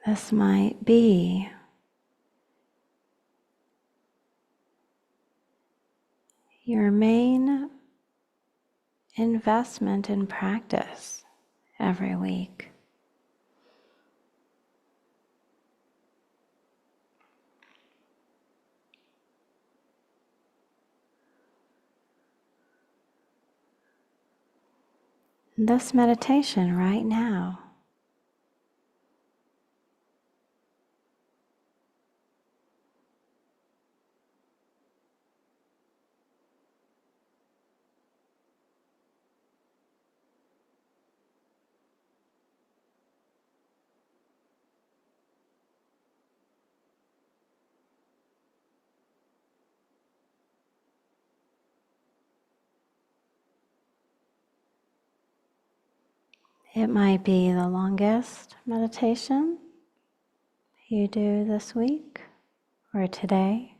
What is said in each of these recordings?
This might be your main investment in practice every week. This meditation right now, it might be the longest meditation you do this week or today.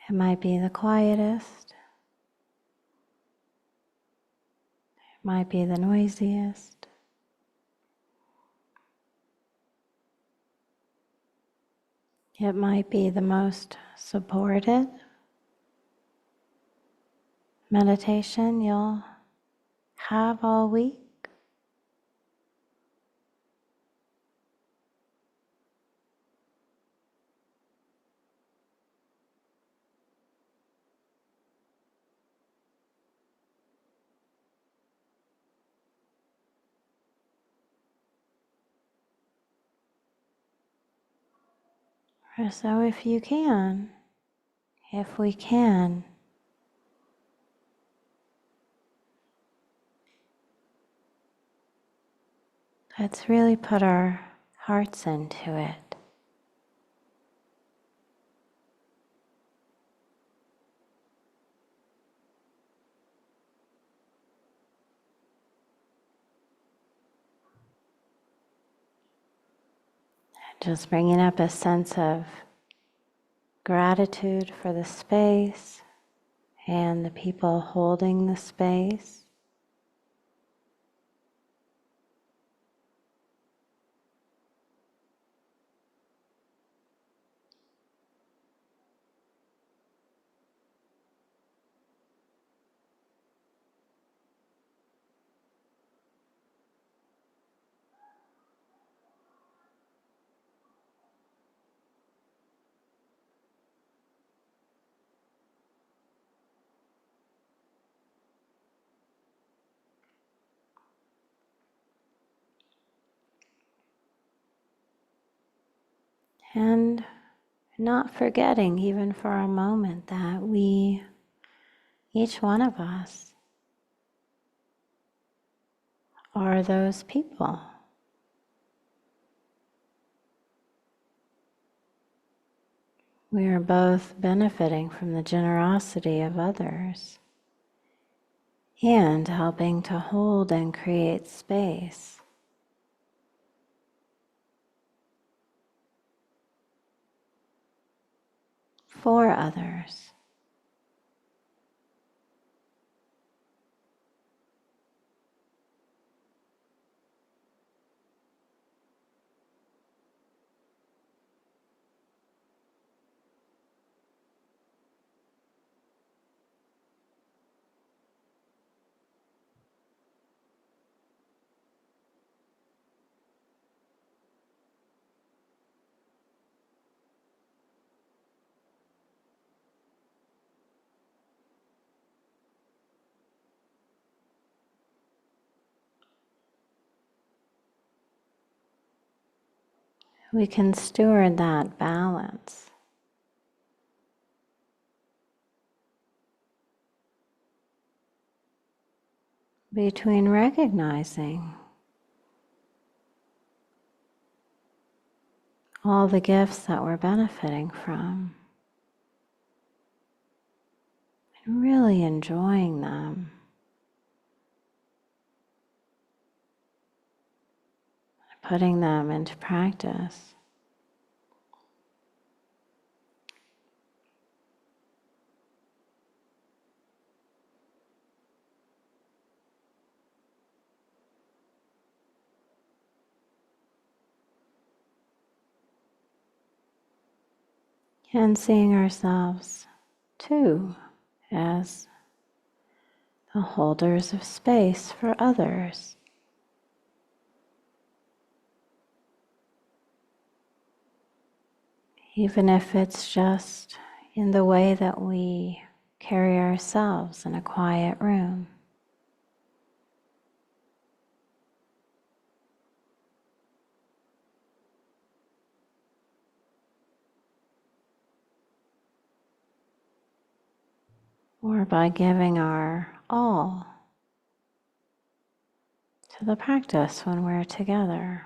It might be the quietest. It might be the noisiest. It might be the most supported meditation you'll have all week. So if you can, if we can, let's really put our hearts into it. Just bringing up a sense of gratitude for the space and the people holding the space. And not forgetting even for a moment that we, each one of us, are those people. We are both benefiting from the generosity of others and helping to hold and create space for others. We can steward that balance between recognizing all the gifts that we're benefiting from and really enjoying them, putting them into practice. and seeing ourselves too as the holders of space for others. Even if it's just in the way that we carry ourselves in a quiet room. Or by giving our all to the practice when we're together.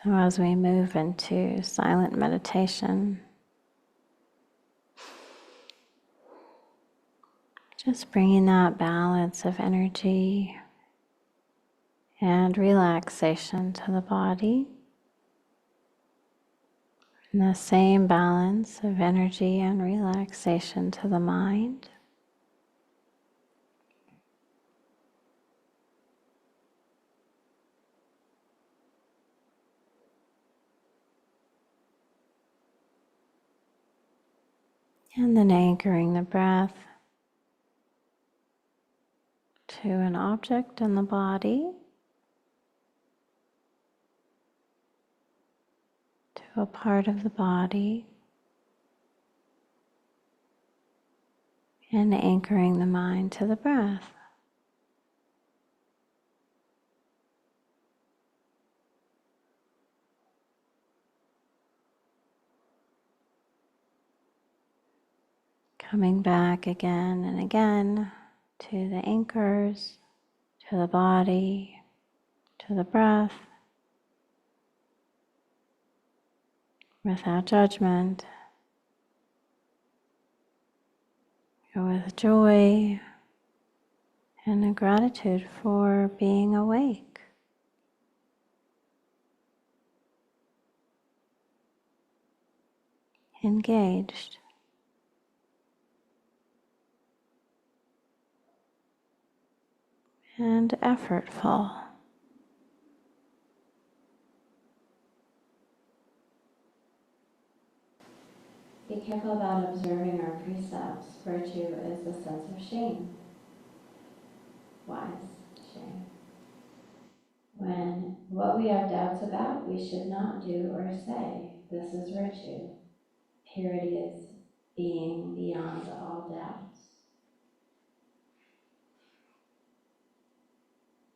So as we move into silent meditation, just bringing that balance of energy and relaxation to the body, and the same balance of energy and relaxation to the mind. And then anchoring the breath to an object in the body, to a part of the body, and anchoring the mind to the breath. Coming back again and again to the anchors, to the body, to the breath, without judgment, or with joy and a gratitude for being awake, engaged. And effortful. Be careful about observing our precepts. Virtue is the sense of shame. Wise shame. When what we have doubts about, we should not do or say. This is virtue. Purity is being beyond all doubts.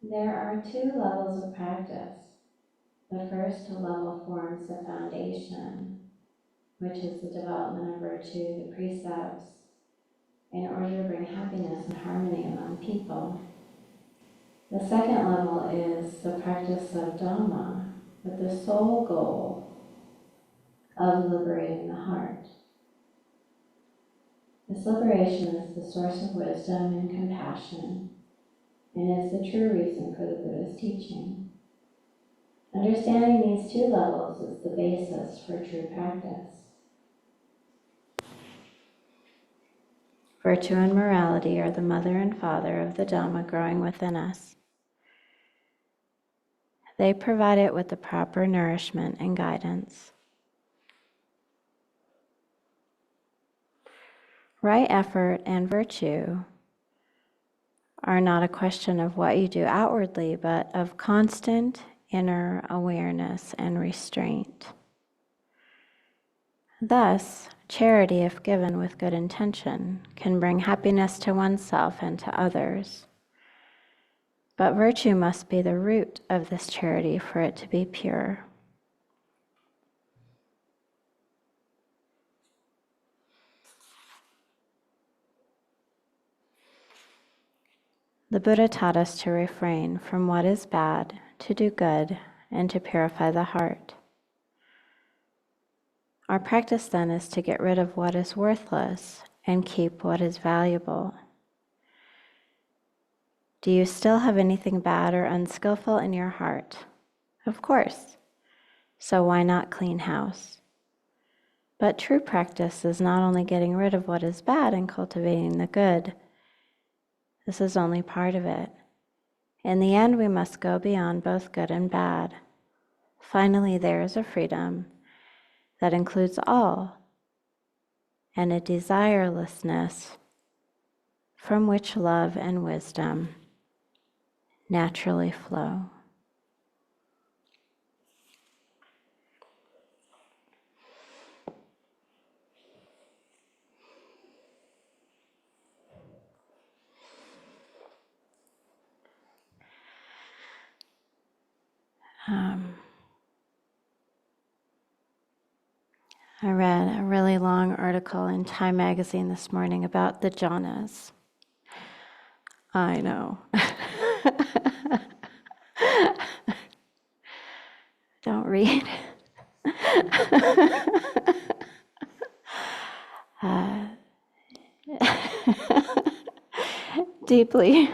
There are two levels of practice. The first level forms the foundation which is the development of virtue, the precepts, in order to bring happiness and harmony among people. The second level is the practice of Dhamma, with the sole goal of liberating the heart. This liberation is the source of wisdom and compassion, and is the true reason for the Buddha's teaching. Understanding these two levels is the basis for true practice. Virtue and morality are the mother and father of the Dhamma growing within us. They provide it with the proper nourishment and guidance. Right effort and virtue are not a question of what you do outwardly, but of constant inner awareness and restraint. Thus, charity, if given with good intention, can bring happiness to oneself and to others. But virtue must be the root of this charity for it to be pure. The Buddha taught us to refrain from what is bad, to do good, and to purify the heart. Our practice then is to get rid of what is worthless and keep what is valuable. Do you still have anything bad or unskillful in your heart? Of course. So why not clean house? But true practice is not only getting rid of what is bad and cultivating the good. This is only part of it. In the end, we must go beyond both good and bad. Finally, there is a freedom that includes all, and a desirelessness from which love and wisdom naturally flow. I read a really long article in Time magazine this morning about the jhanas. I know. Don't read. Deeply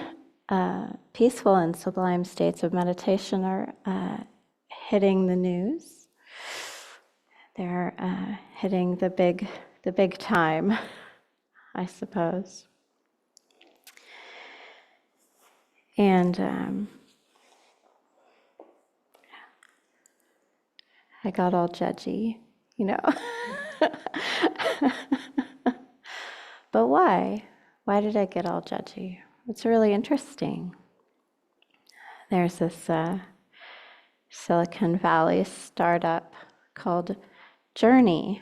peaceful and sublime states of meditation are hitting the news. They're hitting the big time, I suppose. And I got all judgy, you know. But why? Why did I get all judgy? It's really interesting. There's this Silicon Valley startup called Journey,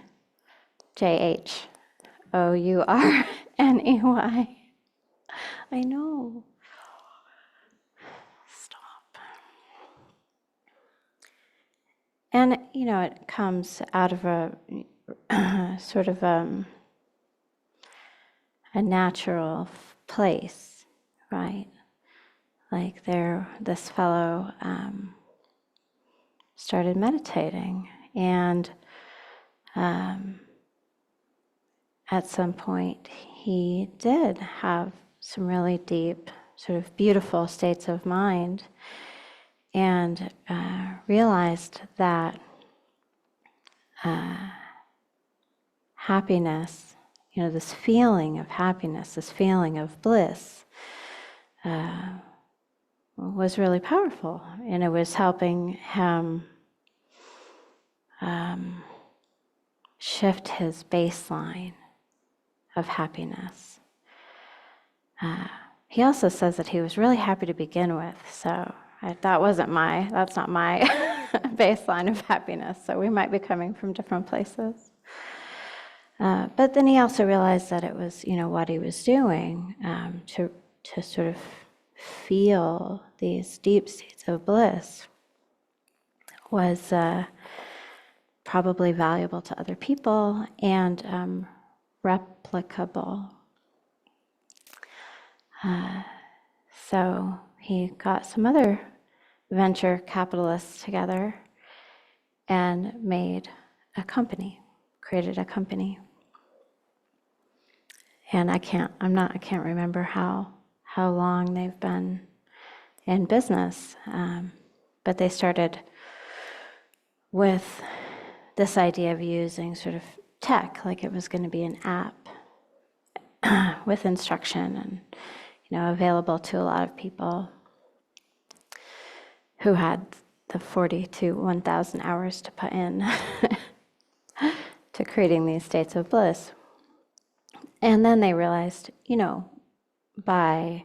Journey. I know. Stop. And, you know, it comes out of a sort of a natural place, right? Like this fellow started meditating, and at some point he did have some really deep, sort of beautiful states of mind, and realized that happiness, you know, this feeling of happiness, this feeling of bliss, was really powerful, and it was helping him shift his baseline of happiness. He also says that he was really happy to begin with, so that's not my baseline of happiness, so we might be coming from different places. But then he also realized that it was, you know, what he was doing to sort of feel these deep states of bliss was probably valuable to other people and replicable. So he got some other venture capitalists together and made a company, created a company. And I can't remember how long they've been in business, but they started with this idea of using sort of tech, like it was going to be an app with instruction and available to a lot of people who had the 40 to 1,000 hours to put in to creating these states of bliss. And then they realized, by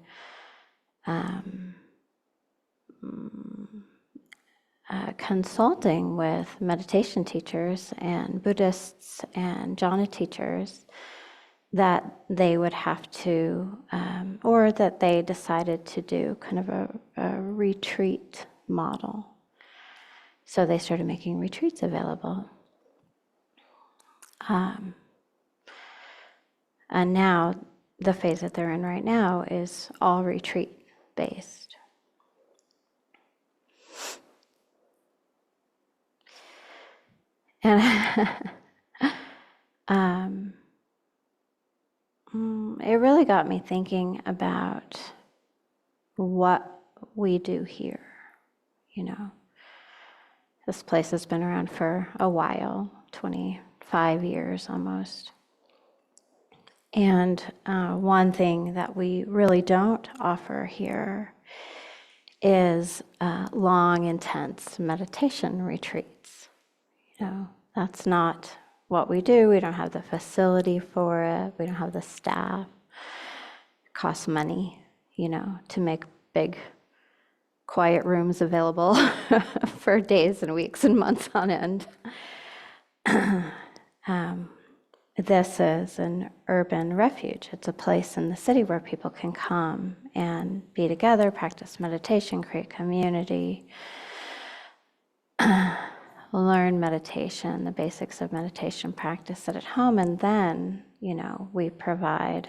consulting with meditation teachers and Buddhists and Jhana teachers, that they would have to, or that they decided to do kind of a retreat model. So they started making retreats available. And now, the phase that they're in right now is all retreat based. And it really got me thinking about what we do here. This place has been around for a while, 25 years almost. And one thing that we really don't offer here is long, intense meditation retreats. That's not what we do. We don't have the facility for it. We don't have the staff. It costs money, to make big, quiet rooms available for days and weeks and months on end. This is an urban refuge. It's a place in the city where people can come and be together, practice meditation, create community, learn meditation, the basics of meditation, practice it at home, and then, we provide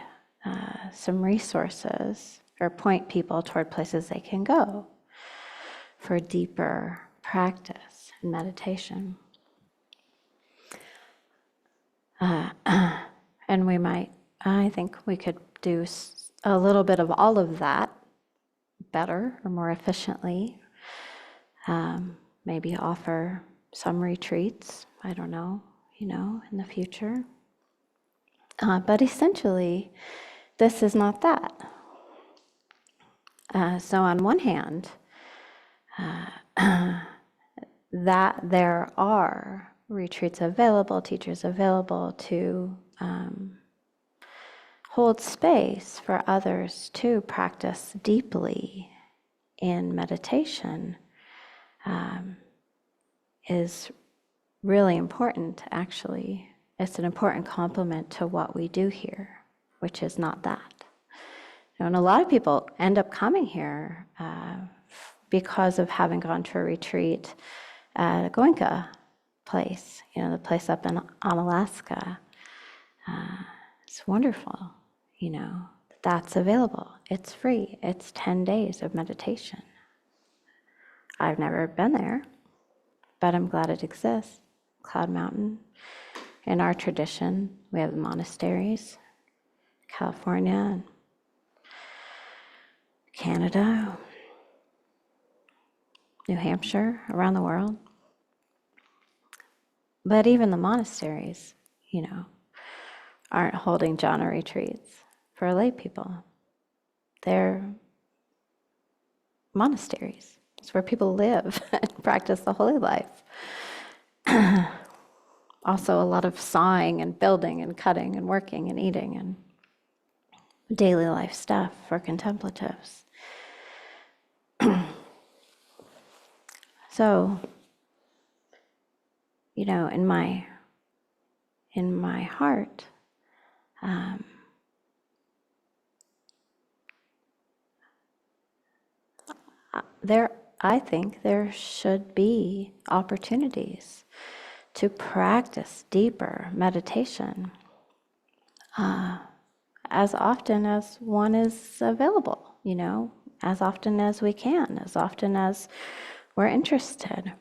some resources or point people toward places they can go for deeper practice and meditation. And I think we could do a little bit of all of that better or more efficiently. Maybe offer some retreats, I don't know, in the future. But essentially, this is not that. So on one hand, that there are retreats available, teachers available to hold space for others to practice deeply in meditation is really important, actually. It's an important complement to what we do here, which is not that. And a lot of people end up coming here because of having gone to a retreat at a Goenka place, the place up on Alaska. It's wonderful, that's available. It's free. It's 10 days of meditation. I've never been there, but I'm glad it exists. Cloud Mountain. In our tradition, we have the monasteries, California and Canada, New Hampshire, around the world. But even the monasteries, aren't holding jhana retreats for lay people. They're monasteries. It's where people live and practice the holy life. Also, a lot of sawing and building and cutting and working and eating and daily life stuff for contemplatives. So, in my heart, I think there should be opportunities to practice deeper meditation as often as one is available, as often as we can, as often as we're interested.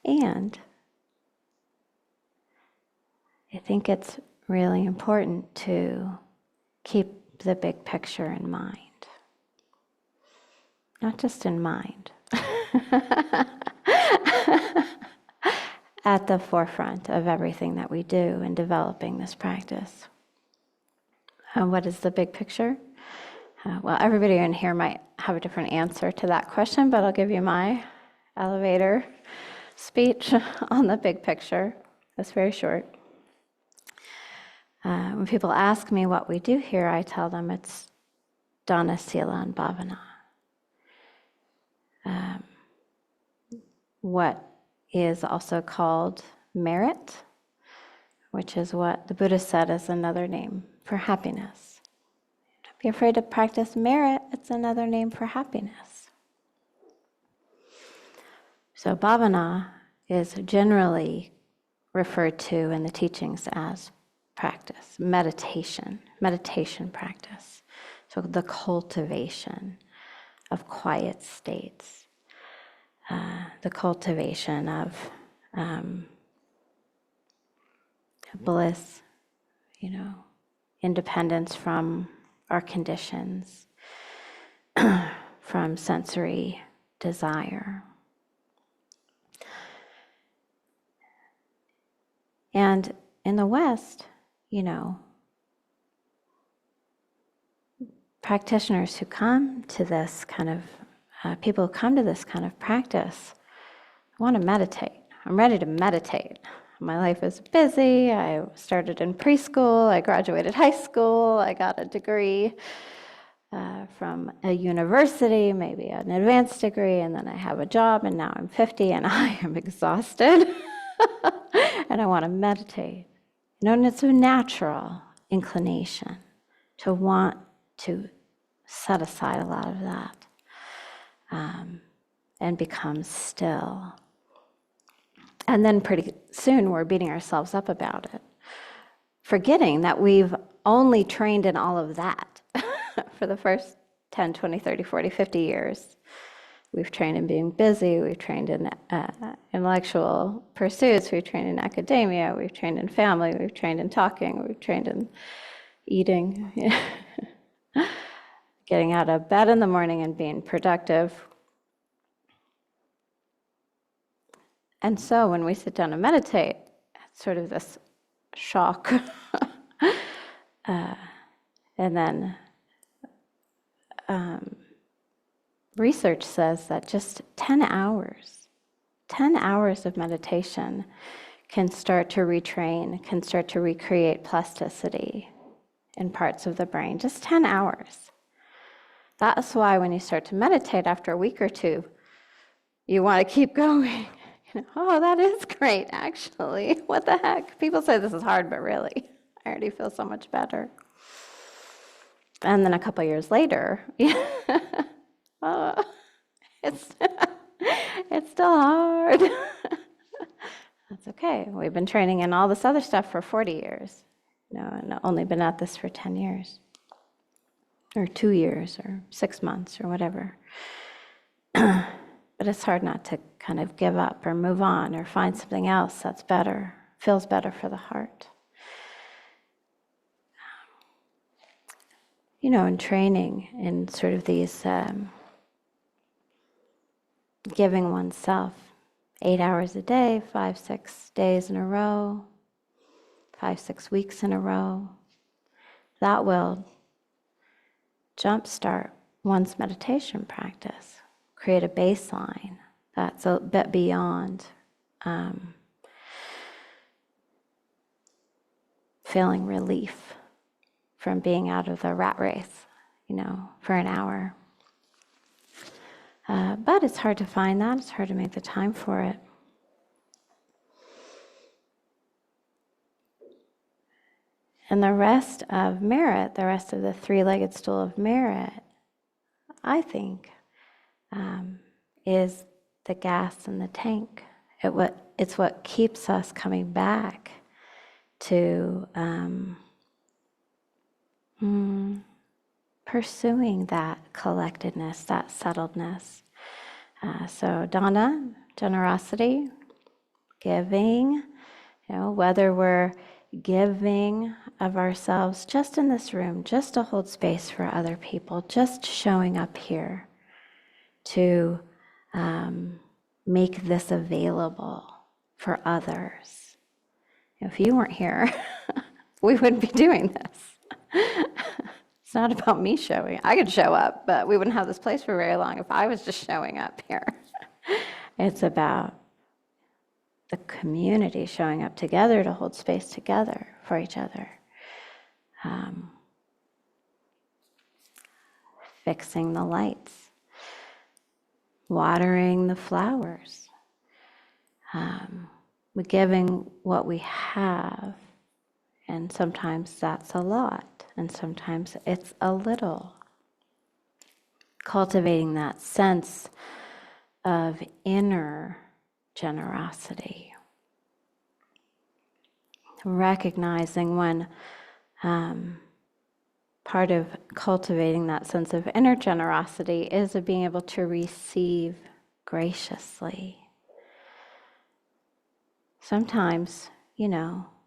And I think it's really important to keep the big picture in mind. Not just in mind. At the forefront of everything that we do in developing this practice. What is the big picture? Well, everybody in here might have a different answer to that question, but I'll give you my elevator speech on the big picture. It's very short. When people ask me what we do here, I tell them it's Dana, Sila, and Bhavana. What is also called merit, which is what the Buddha said is another name for happiness. Don't be afraid to practice merit, it's another name for happiness. So bhavana is generally referred to in the teachings as practice, meditation practice. So the cultivation of quiet states, the cultivation of bliss, independence from our conditions, from sensory desire. And in the West, practitioners who come to this kind of, people who come to this kind of practice want to meditate. I'm ready to meditate. My life is busy. I started in preschool. I graduated high school. I got a degree from a university, maybe an advanced degree, and then I have a job, and now I'm 50, and I am exhausted, and I want to meditate. And it's a natural inclination to want to set aside a lot of that and become still. And then pretty soon we're beating ourselves up about it, forgetting that we've only trained in all of that for the first 10, 20, 30, 40, 50 years. We've trained in being busy, we've trained in intellectual pursuits, we've trained in academia, we've trained in family, we've trained in talking, we've trained in eating, getting out of bed in the morning and being productive. And so when we sit down and meditate, it's sort of this shock. And then research says that just 10 hours of meditation can start to retrain, can start to recreate plasticity in parts of the brain. Just 10 hours. That's why when you start to meditate after a week or two, you want to keep going. Oh, that is great, actually. What the heck? People say this is hard, but really, I already feel so much better. And then a couple years later, oh, it's still hard. That's okay. We've been training in all this other stuff for 40 years, and only been at this for 10 years, or 2 years, or 6 months, or whatever. But it's hard not to kind of give up or move on or find something else that's better, feels better for the heart. In training, in sort of these giving oneself 8 hours a day, 5, 6 days in a row, 5, 6 weeks in a row, that will jumpstart one's meditation practice. Create a baseline that's a bit beyond feeling relief from being out of the rat race, for an hour. But it's hard to find that. It's hard to make the time for it. And the rest of merit, the rest of the three-legged stool of merit, I think, is the gas in the tank. It's what keeps us coming back to pursuing that collectedness, that settledness. So Jhana, generosity, giving, whether we're giving of ourselves just in this room, just to hold space for other people, just showing up here to make this available for others. If you weren't here, we wouldn't be doing this. It's not about me showing. I could show up, but we wouldn't have this place for very long if I was just showing up here. It's about the community showing up together to hold space together for each other. Fixing the lights, watering the flowers, giving what we have, and sometimes that's a lot, and sometimes it's a little. Cultivating that sense of inner generosity. Recognizing when part of cultivating that sense of inner generosity is of being able to receive graciously. Sometimes,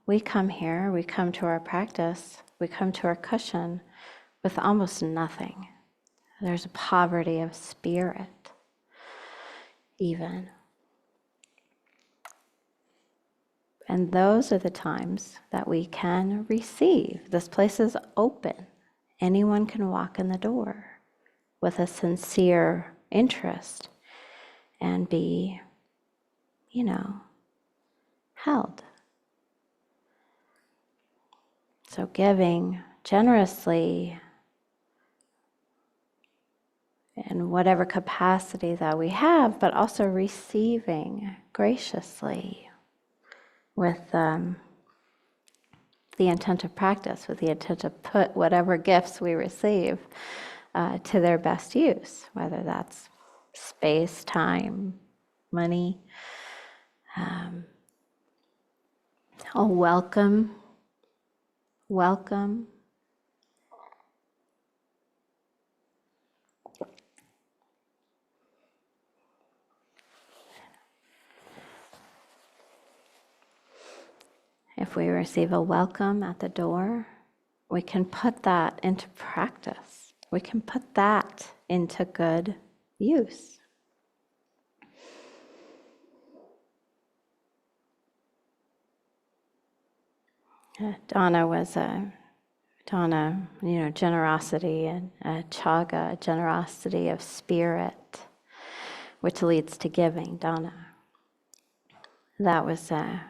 we come here, we come to our practice, we come to our cushion with almost nothing. There's a poverty of spirit, even. And those are the times that we can receive. This place is open. Anyone can walk in the door with a sincere interest and be, held. So giving generously in whatever capacity that we have, but also receiving graciously with the intent of practice, with the intent to put whatever gifts we receive to their best use, whether that's space, time, money. Welcome. If we receive a welcome at the door, we can put that into practice. We can put that into good use. Jhana, generosity, and chaga, generosity of spirit, which leads to giving, Jhana. That was a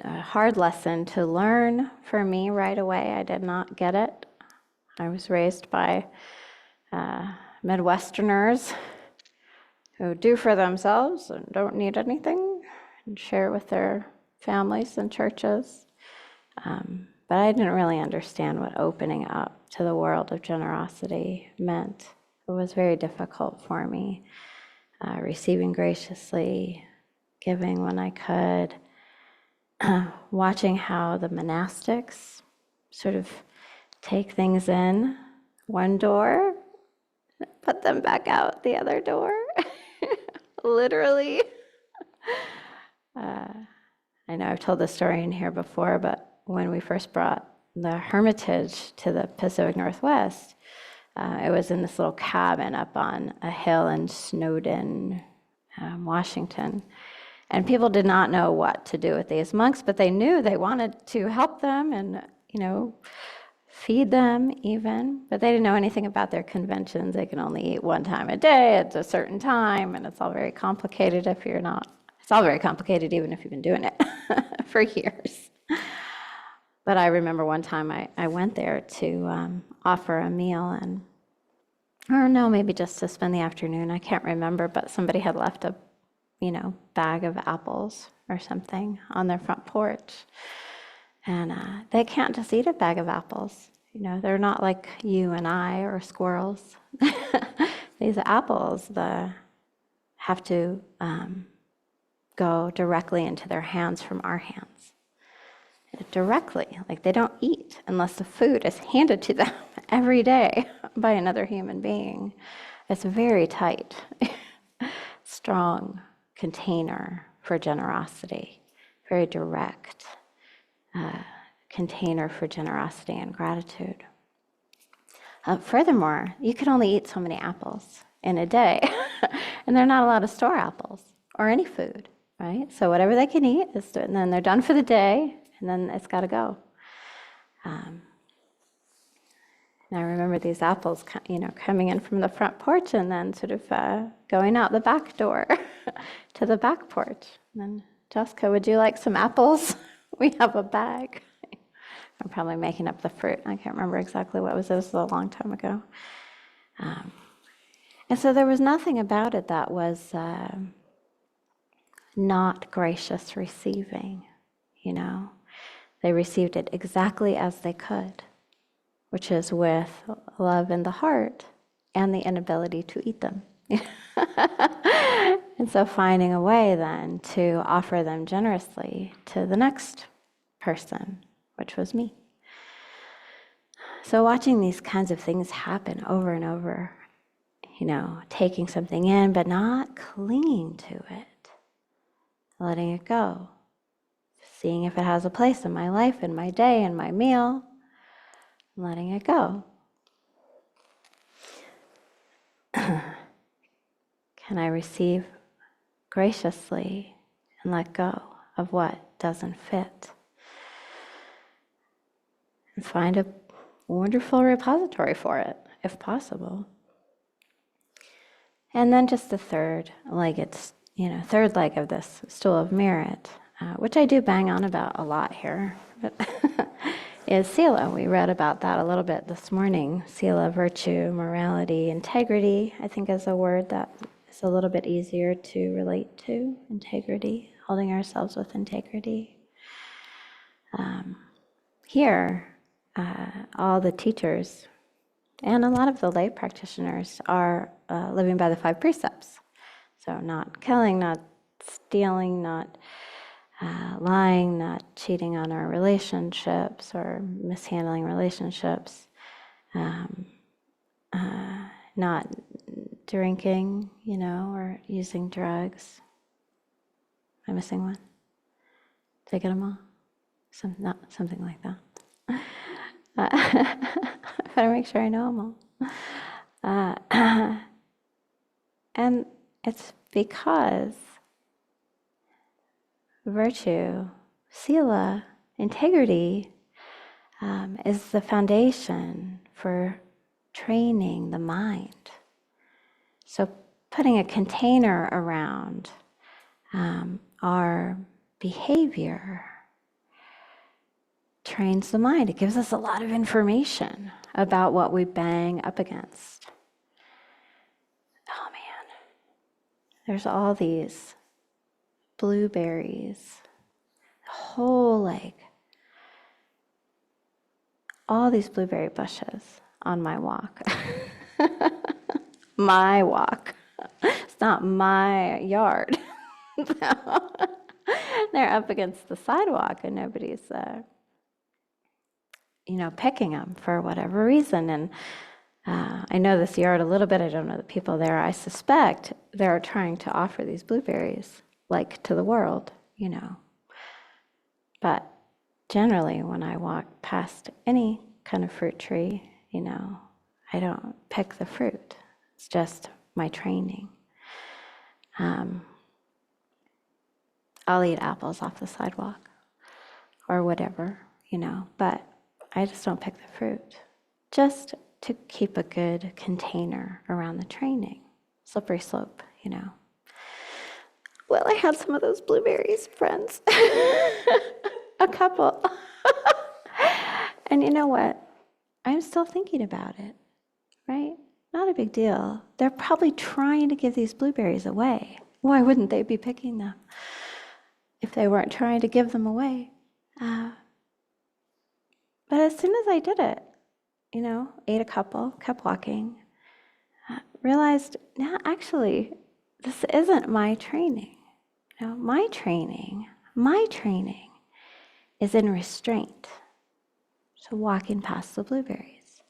hard lesson to learn for me right away. I did not get it. I was raised by Midwesterners who do for themselves and don't need anything and share with their families and churches. But I didn't really understand what opening up to the world of generosity meant. It was very difficult for me, receiving graciously, giving when I could, watching how the monastics sort of take things in one door, put them back out the other door, literally. I know I've told this story in here before, but when we first brought the Hermitage to the Pacific Northwest, it was in this little cabin up on a hill in Snowden, Washington. And people did not know what to do with these monks, but they knew they wanted to help them and, feed them even. But they didn't know anything about their conventions. They can only eat one time a day at a certain time, and it's all very complicated if you're not. It's all very complicated even if you've been doing it for years. But I remember one time I went there to offer a meal, maybe just to spend the afternoon. I can't remember, but somebody had left a bag of apples or something on their front porch. And they can't just eat a bag of apples. They're not like you and I or squirrels. these apples have to go directly into their hands from our hands. Directly, like they don't eat unless the food is handed to them every day by another human being. It's a very tight, strong container for generosity, very direct container for generosity and gratitude. Furthermore, you can only eat so many apples in a day, and there are not a lot of store apples or any food, right? So whatever they can eat, and then they're done for the day, and then it's got to go. And I remember these apples, coming in from the front porch and then sort of going out the back door to the back porch. And then, Jessica, would you like some apples? We have a bag. I'm probably making up the fruit. I can't remember exactly what it was. This was a long time ago. And so there was nothing about it that was not gracious receiving, They received it exactly as they could, which is with love in the heart and the inability to eat them. And so finding a way then to offer them generously to the next person, which was me. So watching these kinds of things happen over and over, taking something in but not clinging to it, letting it go, seeing if it has a place in my life, in my day, in my meal, letting it go. Can I receive graciously and let go of what doesn't fit? And find a wonderful repository for it, if possible. And then just the third leg of this stool of merit, which I do bang on about a lot here, but is sila. We read about that a little bit this morning. Sila, virtue, morality, integrity, I think is a word that is a little bit easier to relate to. Integrity, holding ourselves with integrity. Here, all the teachers and a lot of the lay practitioners are living by the 5 precepts. So not killing, not stealing, not lying, not cheating on our relationships or mishandling relationships, not drinking, or using drugs. Am I missing one? Did I get them all? Something like that. I gotta make sure I know them all. And it's because virtue, sila, integrity, is the foundation for training the mind. So putting a container around our behavior trains the mind. It gives us a lot of information about what we bang up against. Oh man, there's all these blueberries, whole all these blueberry bushes on my walk. My walk. It's not my yard. They're up against the sidewalk and nobody's picking them for whatever reason. And I know this yard a little bit. I don't know the people there. I suspect they're trying to offer these blueberries, to the world, But generally, when I walk past any kind of fruit tree, I don't pick the fruit. It's just my training. I'll eat apples off the sidewalk or whatever, but I just don't pick the fruit. Just to keep a good container around the training. Slippery slope, Well, I had some of those blueberries, friends. A couple. And you know what? I'm still thinking about it, right? Not a big deal. They're probably trying to give these blueberries away. Why wouldn't they be picking them if they weren't trying to give them away? But as soon as I did it, ate a couple, kept walking, realized, yeah, actually, this isn't my training. My training is in restraint. So walking past the blueberries.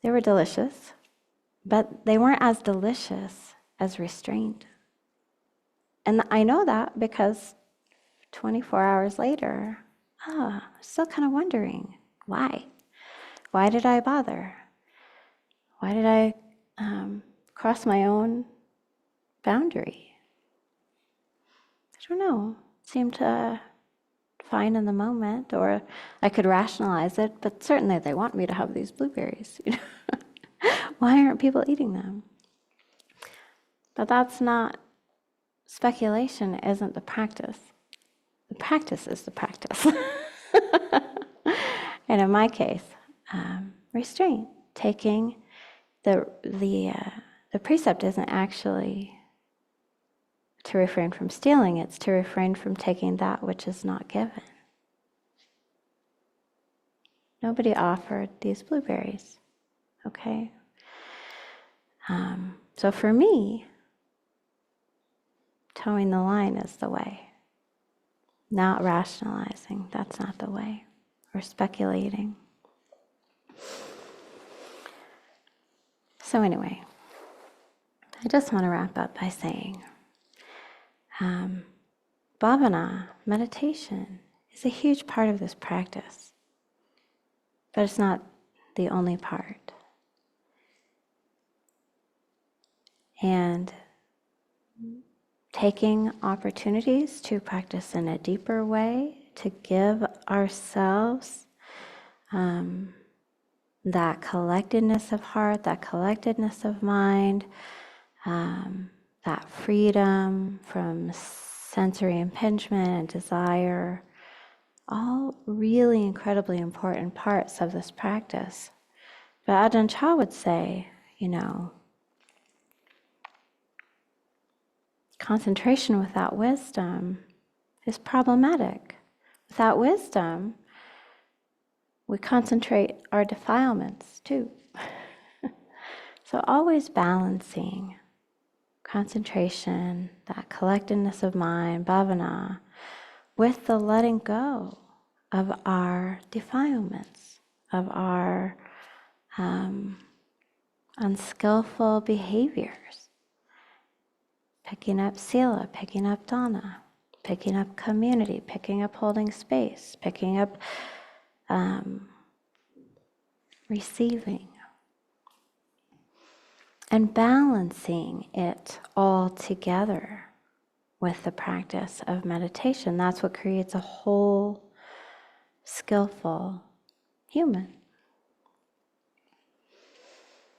They were delicious, but they weren't as delicious as restraint. And I know that because 24 hours later, I'm still kind of wondering, why? Why did I bother? Why did I cross my own boundary? I don't know. It seemed fine in the moment, or I could rationalize it, but certainly they want me to have these blueberries. Why aren't people eating them? But that's not, speculation isn't the practice. The practice is the practice. And in my case, restraint, taking the precept isn't actually to refrain from stealing, it's to refrain from taking that which is not given. Nobody offered these blueberries, okay? So for me, towing the line is the way. Not rationalizing, that's not the way. Or speculating. So anyway, I just want to wrap up by saying, bhavana, meditation, is a huge part of this practice. But it's not the only part. And taking opportunities to practice in a deeper way, to give ourselves that collectedness of heart, that collectedness of mind, that freedom from sensory impingement and desire, all really incredibly important parts of this practice. But Ajahn Chah would say, concentration without wisdom is problematic. Without wisdom, we concentrate our defilements too. So always balancing concentration, that collectedness of mind, bhavana, with the letting go of our defilements, of our unskillful behaviors. Picking up sila, picking up dana, picking up community, picking up holding space, picking up receiving. And balancing it all together with the practice of meditation. That's what creates a whole, skillful human.